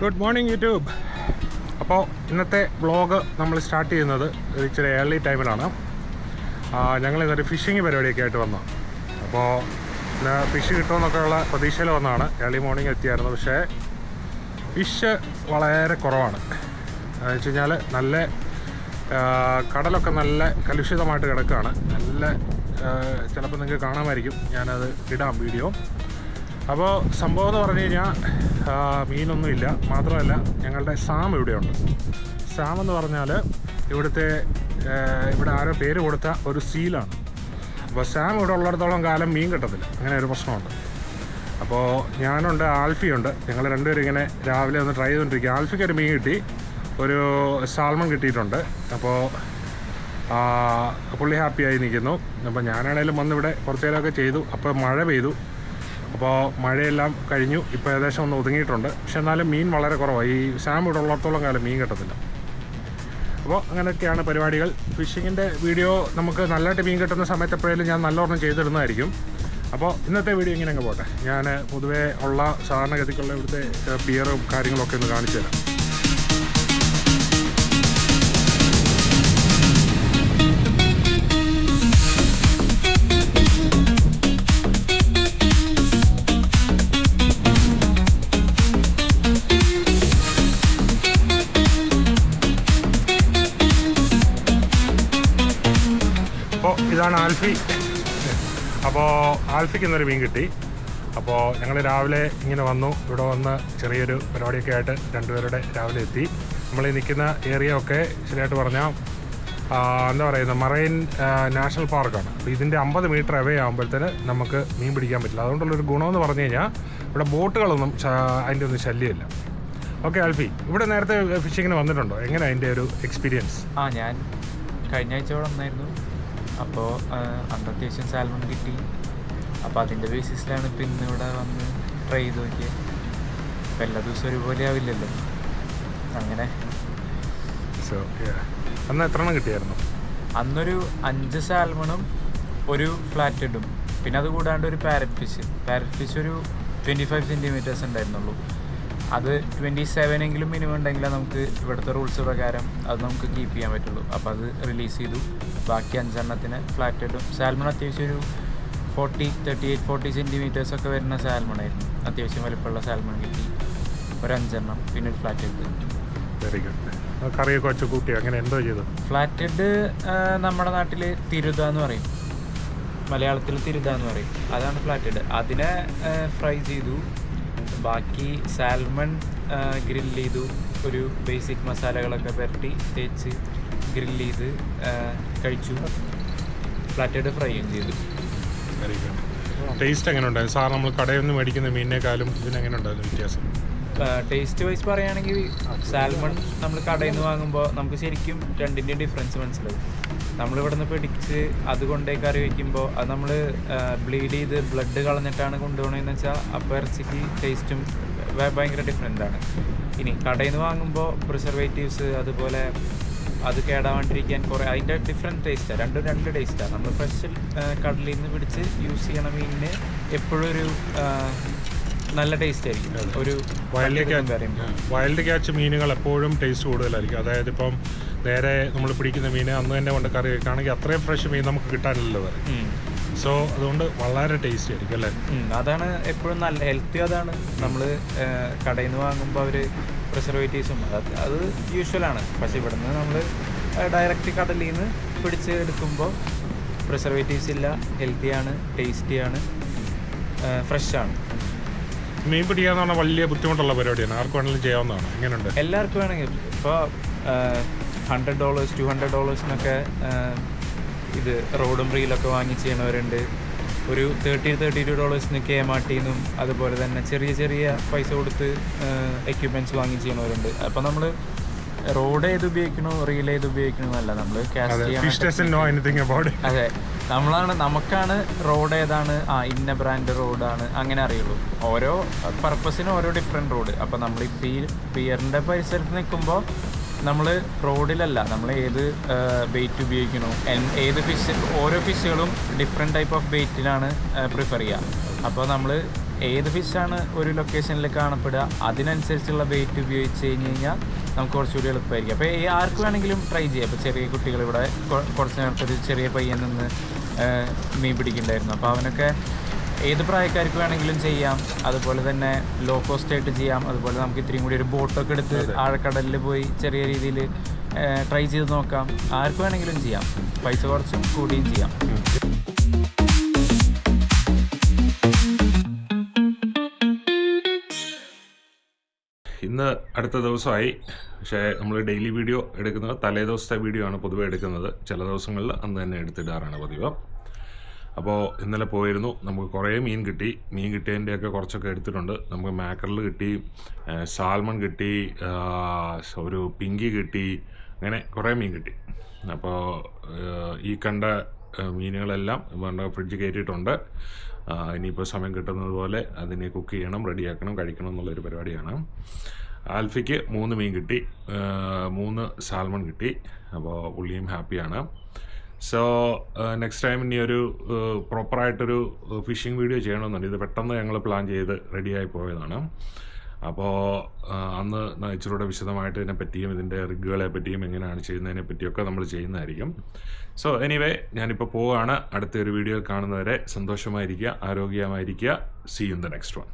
Good morning YouTube. അപ്പോൾ ഇന്നത്തെ vlog നമ്മൾ സ്റ്റാർട്ട് ചെയ്യുന്നത് ഇച്ചിരി ഏർലി ടൈമിലാണ്. ഞങ്ങളിന്നൊരു ഫിഷിങ് പരിപാടിയൊക്കെ ആയിട്ട് വന്നു. അപ്പോൾ ഇന്ന് ഫിഷ് കിട്ടുമെന്നൊക്കെയുള്ള പ്രതീക്ഷയിൽ വന്നതാണ്. ഏർലി മോർണിംഗ് എത്തിയായിരുന്നു. പക്ഷേ ഫിഷ് വളരെ കുറവാണ്. എന്ന് വെച്ച് കഴിഞ്ഞാൽ നല്ല കടലൊക്കെ നല്ല കലുഷിതമായിട്ട് കിടക്കുകയാണ്. നല്ല ചിലപ്പോൾ നിങ്ങൾക്ക് കാണാമായിരിക്കും, ഞാനത് ഇടാം വീഡിയോ. അപ്പോൾ സംഭവം എന്ന് പറഞ്ഞു കഴിഞ്ഞാൽ മീനൊന്നുമില്ല. മാത്രമല്ല ഞങ്ങളുടെ സാം ഇവിടെയുണ്ട്. സാം എന്ന് പറഞ്ഞാൽ ഇവിടെ ആരോ പേര് കൊടുത്ത ഒരു സീലാണ്. അപ്പോൾ സാം ഇവിടെ ഉള്ളിടത്തോളം കാലം മീൻ കിട്ടത്തില്ല. അങ്ങനെ ഒരു പ്രശ്നമുണ്ട്. അപ്പോൾ ഞാനുണ്ട്, ആൽഫിയുണ്ട്. ഞങ്ങൾ രണ്ടുപേരും ഇങ്ങനെ രാവിലെ ഒന്ന് ട്രൈ ചെയ്തുകൊണ്ടിരിക്കുക. ആൽഫിക്ക് ഒരു മീൻ കിട്ടി, ഒരു സാൽമൺ കിട്ടിയിട്ടുണ്ട്. അപ്പോൾ പുള്ളി ഹാപ്പിയായി നിൽക്കുന്നു. അപ്പോൾ ഞാനാണേലും വന്നിവിടെ കുറച്ച് നേരമൊക്കെ ചെയ്തു. അപ്പോൾ മഴ പെയ്തു. അപ്പോൾ മഴയെല്ലാം കഴിഞ്ഞു. ഇപ്പോൾ ഏകദേശം ഒന്ന് ഒതുങ്ങിയിട്ടുണ്ട്. പക്ഷെ എന്നാലും മീൻ വളരെ കുറവാണ്. ഈ സാം ഇവിടെ ഉള്ളിടത്തോളം കാലം മീൻ കിട്ടത്തില്ല. അപ്പോൾ അങ്ങനെയൊക്കെയാണ് പരിപാടികൾ. ഫിഷിങ്ങിൻ്റെ വീഡിയോ നമുക്ക് നല്ലതായിട്ട് മീൻ കിട്ടുന്ന സമയത്ത് എപ്പോഴേലും ഞാൻ നല്ലോണം ചെയ്തിടുന്നതായിരിക്കും. അപ്പോൾ ഇന്നത്തെ വീഡിയോ ഇങ്ങനെ അങ്ങ് പോട്ടെ. ഞാൻ പൊതുവേ ഉള്ള സാധാരണഗതിക്കുള്ള ഇവിടുത്തെ പിയറും കാര്യങ്ങളൊക്കെ ഒന്ന് കാണിച്ചു തരാം. ഇതാണ് ആൽഫി. അപ്പോൾ ആൽഫിക്ക് ഇന്നൊരു മീൻ കിട്ടി. അപ്പോൾ ഞങ്ങൾ രാവിലെ ഇങ്ങനെ വന്നു. ഇവിടെ വന്ന് ചെറിയൊരു പരിപാടിയൊക്കെ ആയിട്ട് രണ്ടുപേരുടെ രാവിലെ എത്തി. നമ്മൾ ഈ നിൽക്കുന്ന ഏരിയ ഒക്കെ ശരിയായിട്ട് പറഞ്ഞാൽ എന്താ പറയുന്നത്, മറൈൻ നാഷണൽ പാർക്കാണ്. അപ്പോൾ ഇതിൻ്റെ 50 മീറ്റർ അവേ ആകുമ്പോഴത്തേന് നമുക്ക് മീൻ പിടിക്കാൻ പറ്റില്ല. അതുകൊണ്ടുള്ളൊരു ഗുണമെന്ന് പറഞ്ഞു കഴിഞ്ഞാൽ ഇവിടെ ബോട്ടുകളൊന്നും അതിൻ്റെ ഒന്നും ശല്യമില്ല. ഓക്കെ ആൽഫി, ഇവിടെ നേരത്തെ ഫിഷിങ്ങിന് വന്നിട്ടുണ്ടോ? എങ്ങനെ അതിൻ്റെ ഒരു എക്സ്പീരിയൻസ്? ഞാൻ കഴിഞ്ഞ ആഴ്ച ഇവിടെ വന്നായിരുന്നു. അപ്പോൾ അന്ന് അത്യാവശ്യം സാൽമൺ കിട്ടി. അപ്പോൾ അതിൻ്റെ ബേസിസിലാണ് ഇപ്പോൾ ഇന്ന് ഇവിടെ വന്ന് ട്രൈ ചെയ്ത് നോക്കിയത്. അപ്പോൾ എല്ലാ ദിവസവും ഒരുപോലെ ആവില്ലല്ലോ. അങ്ങനെ അന്ന് എത്ര എണ്ണം കിട്ടിയായിരുന്നു? അന്നൊരു 5 സാൽമണും ഒരു ഫ്ലാറ്റഡും, പിന്നെ അത് കൂടാണ്ട് ഒരു പാരറ്റ് ഫിഷ് ഒരു 25 സെൻറ്റിമീറ്റേഴ്സ് ഉണ്ടായിരുന്നുള്ളൂ. അത് 27 എങ്കിലും മിനിമം ഉണ്ടെങ്കിലേ നമുക്ക് ഇവിടുത്തെ റൂൾസ് പ്രകാരം അത് നമുക്ക് കീപ്പ് ചെയ്യാൻ പറ്റുള്ളൂ. അപ്പോൾ അത് റിലീസ് ചെയ്തു. ബാക്കി 5 എണ്ണത്തിന് ഫ്ലാറ്റഡും. സാൽമൺ അത്യാവശ്യം ഒരു 40 സെൻറ്റിമീറ്റേഴ്സ് ഒക്കെ വരുന്ന സാൽമണായിരുന്നു. അത്യാവശ്യം വലിപ്പമുള്ള സാൽമൺ കിട്ടി. ഒരു 5 എണ്ണം, പിന്നെ ഒരു ഫ്ലാറ്റഡ്. Very good. കറിയൊക്കെ വെച്ച് കൂട്ടി അങ്ങനെ എന്തോ ചെയ്തു? ഫ്ലാറ്റഡ് നമ്മുടെ നാട്ടിൽ തിരുത എന്ന് പറയും, മലയാളത്തിൽ തിരുത എന്ന് പറയും. അതാണ് ഫ്ലാറ്റഡ്. അതിനെ ഫ്രൈ ചെയ്തു. ബാക്കി സാൽമൺ ഗ്രില്ല് ചെയ്തു. ഒരു ബേസിക് മസാലകളൊക്കെ പുരട്ടി തേച്ച് ഗ്രില്ല് ചെയ്ത് കഴിച്ചു. ഫ്ലാറ്റഡ് ഫ്രൈയും ചെയ്തു. Very good. ടേസ്റ്റ് എങ്ങനെ ഉണ്ടായിരുന്നു? സാർ നമ്മൾ കടയിൽ നിന്ന് മേടിക്കുന്ന മീനിനേക്കാളും ഇതിനെങ്ങനെ ഉണ്ടായിരുന്നു വ്യത്യാസം? ടേസ്റ്റ് വൈസ് പറയുകയാണെങ്കിൽ സാൽമൺ നമ്മൾ കടയിൽ നിന്ന് വാങ്ങുമ്പോൾ നമുക്ക് ശരിക്കും രണ്ടിൻ്റെയും ഡിഫറൻസ് മനസ്സിലാവും. നമ്മളിവിടെ നിന്ന് പിടിച്ച് അതുകൊണ്ടേ കറി വയ്ക്കുമ്പോൾ അത് നമ്മൾ ബ്ലീഡ് ചെയ്ത് ബ്ലഡ് കളഞ്ഞിട്ടാണ് കൊണ്ടുപോകണമെന്ന് വെച്ചാൽ അപ്പോൾ ഇറച്ചിക്ക് ടേസ്റ്റും ഭയങ്കര ഡിഫറെൻ്റ് ആണ്. ഇനി കടയിൽ നിന്ന് വാങ്ങുമ്പോൾ പ്രിസർവേറ്റീവ്സ് അതുപോലെ അത് കേടാവാണ്ടിരിക്കാൻ കുറേ അതിൻ്റെ ഡിഫറെൻറ്റ് ടേസ്റ്റാണ്. രണ്ട് ടേസ്റ്റാണ്. നമ്മൾ ഫ്രഷ് കടലിൽ നിന്ന് പിടിച്ച് യൂസ് ചെയ്യണ മീനിന് എപ്പോഴും ഒരു നല്ല ടേസ്റ്റ് ആയിരിക്കും. ഒരു വൈൽഡ് ക്യാച്ച് മീനുകൾ എപ്പോഴും ടേസ്റ്റ് കൂടുതലായിരിക്കും. അതായത് ഇപ്പം നേരെ നമ്മൾ പിടിക്കുന്ന മീൻ അന്ന് തന്നെ കൊണ്ട് കറി വെക്കുകയാണെങ്കിൽ അത്രയും ഫ്രഷ് മീൻ നമുക്ക് കിട്ടാനില്ലല്ലോ വേറെ. സോ അതുകൊണ്ട് വളരെ ടേസ്റ്റി ആയിരിക്കും അല്ലേ? അതാണ് എപ്പോഴും നല്ല ഹെൽത്തി. അതാണ് നമ്മൾ കടയിൽ നിന്ന് വാങ്ങുമ്പോൾ അവർ പ്രിസർവേറ്റീവ്സും അത് യൂഷ്വലാണ്. പക്ഷേ ഇവിടെ നിന്ന് നമ്മൾ ഡയറക്റ്റ് കടലിൽ നിന്ന് പിടിച്ച് എടുക്കുമ്പോൾ പ്രിസർവേറ്റീവ്സ് ഇല്ല, ഹെൽത്തിയാണ്, ടേസ്റ്റിയാണ്, ഫ്രഷാണ്. മീൻ പിടിക്കാന്ന് പറഞ്ഞാൽ വലിയ ബുദ്ധിമുട്ടുള്ള പരിപാടിയാണ്. ആർക്ക് വേണമെങ്കിലും ചെയ്യാവുന്നതാണ്. എങ്ങനെയുണ്ട്? എല്ലാവർക്കും വേണമെങ്കിൽ. ഇപ്പോൾ $100 $200 ഇത് റോഡും റീലൊക്കെ വാങ്ങി ചെയ്യണവരുണ്ട്. ഒരു $32 KMRTന്നും അതുപോലെ തന്നെ ചെറിയ പൈസ കൊടുത്ത് എക്യുപ്മെൻറ്റ്സ് വാങ്ങി ചെയ്യണവരുണ്ട്. അപ്പോൾ നമ്മൾ റോഡ് ഏത് ഉപയോഗിക്കണോ റീൽ ഏത് ഉപയോഗിക്കണമെന്നല്ല, നമ്മൾ ക്യാഷ് ചെയ്യാൻ. അതെ, നമുക്കാണ് റോഡ് ഏതാണ്, ഇന്ന ബ്രാൻഡ് റോഡാണ് അങ്ങനെ അറിയുള്ളൂ. ഓരോ പർപ്പസിനും ഓരോ ഡിഫറെൻറ്റ് റോഡ്. അപ്പോൾ നമ്മൾ ഈ പിയറിൻ്റെ പരിസരത്ത് നിൽക്കുമ്പോൾ നമ്മൾ റോഡിലല്ല, നമ്മൾ ഏത് ബെയ്റ്റ് ഉപയോഗിക്കണോ, ഓരോ ഫിഷുകളും ഡിഫറെൻറ്റ് ടൈപ്പ് ഓഫ് ബെയ്റ്റിലാണ് പ്രിഫർ ചെയ്യുക. അപ്പോൾ നമ്മൾ ഏത് ഫിഷാണ് ഒരു ലൊക്കേഷനിൽ കാണപ്പെടുക അതിനനുസരിച്ചുള്ള ബെയ്റ്റ് ഉപയോഗിച്ച് കഴിഞ്ഞ് കഴിഞ്ഞാൽ നമുക്ക് കുറച്ചുകൂടി എളുപ്പമായിരിക്കും. അപ്പോൾ ഈ ആർക്ക് വേണമെങ്കിലും ട്രൈ ചെയ്യാം. ഇപ്പോൾ ചെറിയ കുട്ടികൾ ഇവിടെ കുറച്ച് നേരത്തൊരു ചെറിയ പയ്യൻ നിന്ന് മീൻ പിടിക്കുന്നുണ്ടായിരുന്നു. അപ്പോൾ അവനൊക്കെ ഏത് പ്രായക്കാർക്ക് വേണമെങ്കിലും ചെയ്യാം. അതുപോലെ തന്നെ ലോ കോസ്റ്റ് ആയിട്ട് ചെയ്യാം. അതുപോലെ നമുക്ക് ഇത്രയും കൂടി ഒരു ബോട്ടൊക്കെ എടുത്ത് ആഴക്കടലിൽ പോയി ചെറിയ രീതിയിൽ ട്രൈ ചെയ്ത് നോക്കാം. ആർക്ക് വേണമെങ്കിലും ചെയ്യാം. പൈസ കുറച്ചും കൂടിയും ചെയ്യാം. ഇന്ന് അടുത്ത ദിവസമായി. പക്ഷേ നമ്മൾ ഡെയിലി വീഡിയോ എടുക്കുന്നത് തലേ ദിവസത്തെ വീഡിയോ ആണ് പൊതുവെ എടുക്കുന്നത്. ചില ദിവസങ്ങളിൽ അന്ന് തന്നെ എടുത്തിടാറാണ് പതിവ്. അപ്പോൾ ഇന്നലെ പോയിരുന്നു. നമുക്ക് കുറേ മീൻ കിട്ടി. മീൻ കിട്ടിയതിൻ്റെയൊക്കെ കുറച്ചൊക്കെ എടുത്തിട്ടുണ്ട്. നമുക്ക് മാക്കറിൽ കിട്ടി, സാൽമൺ കിട്ടി, ഒരു പിങ്കി കിട്ടി, അങ്ങനെ കുറേ മീൻ കിട്ടി. അപ്പോൾ ഈ കണ്ട മീനുകളെല്ലാം ഫ്രിഡ്ജ് കയറ്റിയിട്ടുണ്ട്. ഇനിയിപ്പോൾ സമയം കിട്ടുന്നത് പോലെ അതിനെ കുക്ക് ചെയ്യണം, റെഡിയാക്കണം, കഴിക്കണം എന്നുള്ളൊരു പരിപാടിയാണ്. ആൽഫിക്ക് 3 മീൻ കിട്ടി, 3 സാൽമൺ കിട്ടി. അപ്പോൾ പുള്ളിയും ഹാപ്പിയാണ്. സോ നെക്സ്റ്റ് ടൈം ഇനി ഒരു പ്രോപ്പറായിട്ടൊരു ഫിഷിംഗ് വീഡിയോ ചെയ്യണമെന്നുണ്ട്. ഇത് പെട്ടെന്ന് ഞങ്ങൾ പ്ലാൻ ചെയ്ത് റെഡിയായി പോയതാണ്. അപ്പോൾ അന്ന് ഇച്ചിരൂടെ വിശദമായിട്ട് ഇതിനെ പറ്റിയും ഇതിൻ്റെ റിഗുകളെ പറ്റിയും എങ്ങനെയാണ് ചെയ്യുന്നതിനെ പറ്റിയൊക്കെ നമ്മൾ ചെയ്യുന്നതായിരിക്കും. സോ എനിവേ ഞാനിപ്പോൾ പോവുകയാണ്. അടുത്തൊരു വീഡിയോയിൽ കാണുന്നവരെ സന്തോഷമായിരിക്കുക, ആരോഗ്യമായിരിക്കുക. See in the next one.